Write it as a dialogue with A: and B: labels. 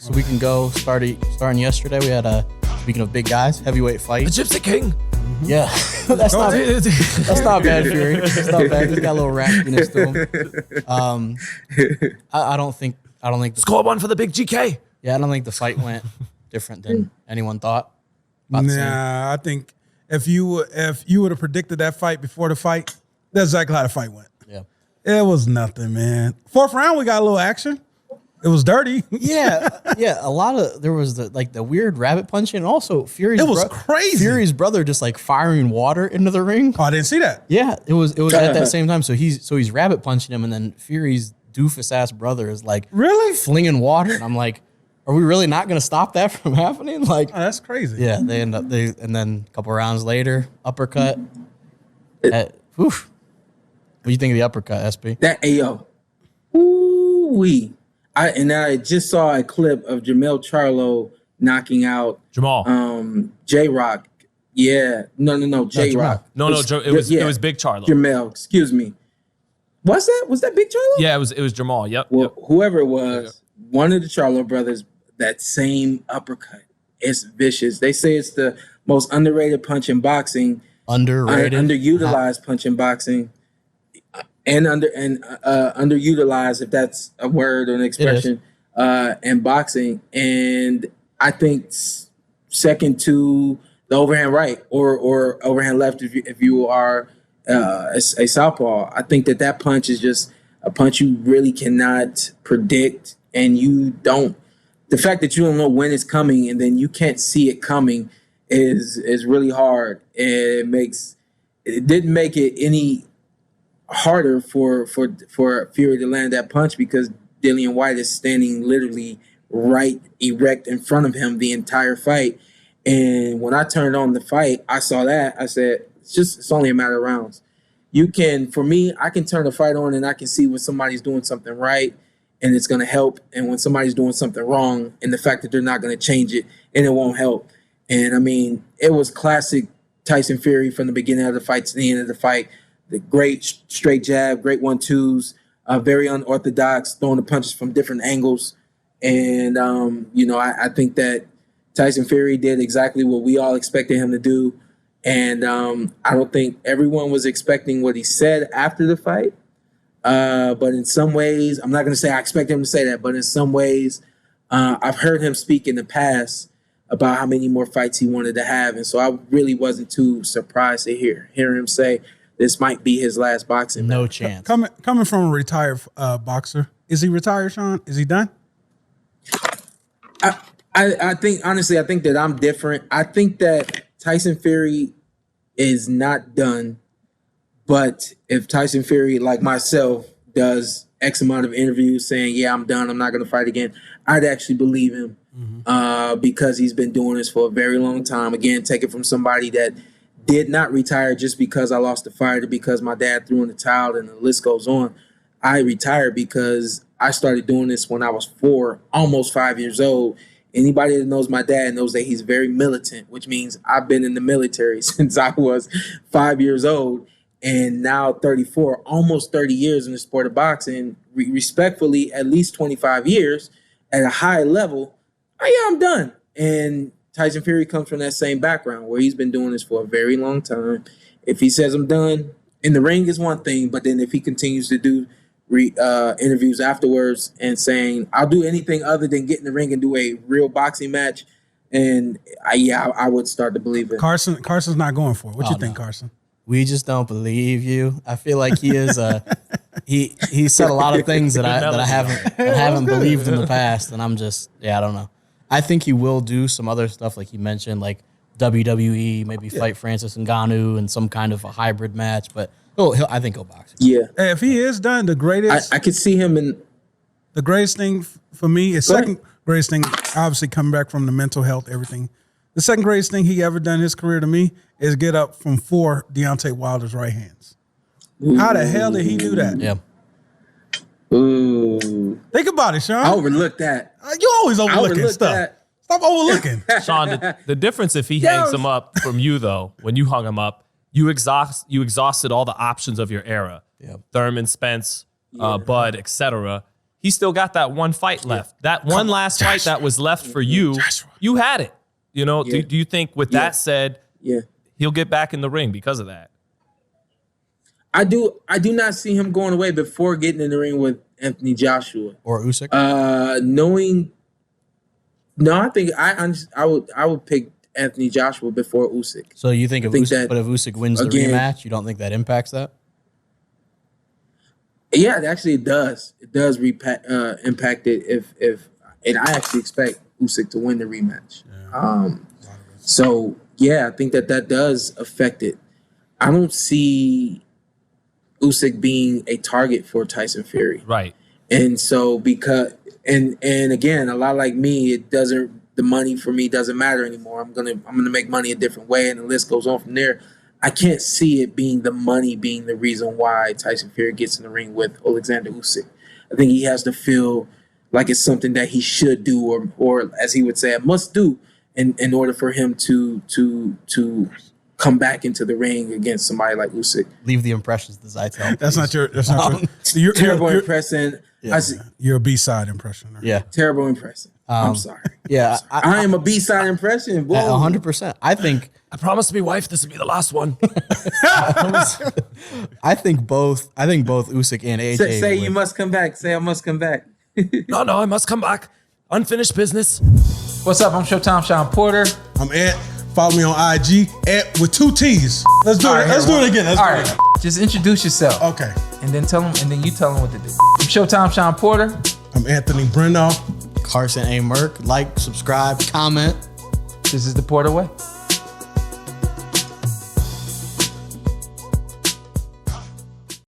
A: So we can go starting yesterday. We had speaking of big guys, heavyweight fight.
B: The Gypsy King.
A: Yeah, that's not bad, Fury. That's not bad. He's got a little raspiness to him. I don't think the
B: Score one for the big GK.
A: Yeah, I don't think the fight went different than anyone thought.
C: Nah, I think if you would have predicted that fight before the fight, that's exactly how the fight went.
A: Yeah,
C: it was nothing, man. Fourth round, we got a little action. It was dirty.
A: Yeah. A lot of there was the weird rabbit punching, and also Fury's.
C: It was crazy.
A: Fury's brother just like firing water into the ring.
C: Oh, I didn't see that.
A: Yeah, it was at that same time. So he's rabbit punching him, and then Fury's doofus ass brother is like
C: really
A: flinging water, and I'm like, are we really not going to stop that from happening? Like,
C: oh, that's crazy.
A: Yeah, and then a couple rounds later, uppercut. What do you think of the uppercut, SP?
D: That AO. Ooh-wee. I just saw a clip of Jamel Charlo knocking out J-Rock. Yeah. No, J-Rock.
B: It was Big Charlo.
D: Jamel, excuse me. Was that Big Charlo?
B: Yeah, it was Jamal. Yep.
D: Well, whoever it was, one of the Charlo brothers, that same uppercut. It's vicious. They say it's the most underrated punch in boxing. Underutilized punch in boxing. And underutilized, if that's a word or an expression, in boxing. And I think second to the overhand right or overhand left if you are a southpaw. I think that punch is just a punch you really cannot predict, and the fact that you don't know when it's coming and then you can't see it coming is really hard. And it didn't make it any harder for Fury to land that punch because Dillian Whyte is standing literally right erect in front of him the entire fight. And when I turned on the fight, I saw that. I said, it's only a matter of rounds. For me, I can turn the fight on and I can see when somebody's doing something right and it's going to help, and when somebody's doing something wrong and the fact that they're not going to change it and it won't help. And I mean, it was classic Tyson Fury from the beginning of the fight to the end of the fight. The great straight jab, great 1-2s, very unorthodox, throwing the punches from different angles. And, I think that Tyson Fury did exactly what we all expected him to do. And I don't think everyone was expecting what he said after the fight. But in some ways, I'm not going to say I expect him to say that, but in some ways, I've heard him speak in the past about how many more fights he wanted to have. And so I really wasn't too surprised to hear him say, this might be his last boxing.
A: No chance.
C: Coming from a retired boxer, is he retired, Shawn? Is he done?
D: I think, honestly, I think that I'm different. I think that Tyson Fury is not done. But if Tyson Fury, like myself, does X amount of interviews saying, yeah, I'm done, I'm not going to fight again, I'd actually believe him because he's been doing this for a very long time. Again, take it from somebody that did not retire just because I lost the fight or because my dad threw in the towel, and the list goes on. I retired because I started doing this when I was 4, almost 5 years old. Anybody that knows my dad knows that he's very militant, which means I've been in the military since I was 5 years old, and now 34, almost 30 years in the sport of boxing, respectfully, at least 25 years at a high level. I'm done. And Tyson Fury comes from that same background where he's been doing this for a very long time. If he says I'm done in the ring is one thing, but then if he continues to do interviews afterwards and saying I'll do anything other than get in the ring and do a real boxing match, and I would start to believe it.
C: Carson's not going for it. What you think, Carson?
A: We just don't believe you. I feel like he is he said a lot of things that I haven't believed in the past, and I'm just I don't know. I think he will do some other stuff like he mentioned, like WWE, maybe fight Francis Ngannou in some kind of a hybrid match, but I think he'll box.
D: Yeah.
C: Hey, if he is done, the greatest
D: I could see him in
C: the greatest thing for me is second greatest thing, obviously coming back from the mental health, everything. The second greatest thing he ever done in his career to me is get up from 4 Deontay Wilder's right hands. Ooh. How the hell did he do that?
A: Yeah.
D: Ooh.
C: Think about it, Shawn.
D: I overlooked that.
C: You always overlooking stuff.
D: That.
C: Stop overlooking.
B: Shawn, the difference if he hangs him up from you, though, when you hung him up, you exhausted all the options of your era.
A: Yep.
B: Thurman, Spence, Bud, etc. He still got that one fight left. That one last fight that was left for you, you had it. You know, do you think with that said, he'll get back in the ring because of that?
D: I do not see him going away before getting in the ring with Anthony Joshua
A: or Usyk.
D: I think I would pick Anthony Joshua before Usyk.
A: So you think if Usyk wins the rematch, you don't think that impacts that?
D: Yeah, actually it does. It does impact it and I actually expect Usyk to win the rematch. So yeah, I think that does affect it. I don't see Usyk being a target for Tyson Fury.
B: Right.
D: And so and again, a lot like me, the money for me doesn't matter anymore. I'm gonna make money a different way, and the list goes on from there. I can't see it being the money being the reason why Tyson Fury gets in the ring with Alexander Usyk. I think he has to feel like it's something that he should do, or as he would say, I must do in order for him to come back into the ring against somebody like Usyk.
A: Leave the impressions to Zittel.
C: That's not your
D: terrible impression.
C: Yeah. You're a B-side impression. Right?
A: Yeah.
D: Terrible impression. I'm sorry.
A: Yeah.
D: I am a B-side impression.
A: 100%.
B: I promised me wife this would be the last one.
A: I think both Usyk and AJ.
D: Say you must come back. Say I must come back.
B: No, I must come back. Unfinished business.
E: What's up? I'm Showtime Shawn Porter.
C: I'm Ed. Follow me on IG with 2 T's. Let's do it. Let's do it again.
E: All right. Just introduce yourself.
C: Okay.
E: And then you tell them what to do. I'm Showtime Shawn Porter.
C: I'm Anthony Brenagh.
A: Carson Merk. Like, subscribe, comment.
E: This is the Porter Way.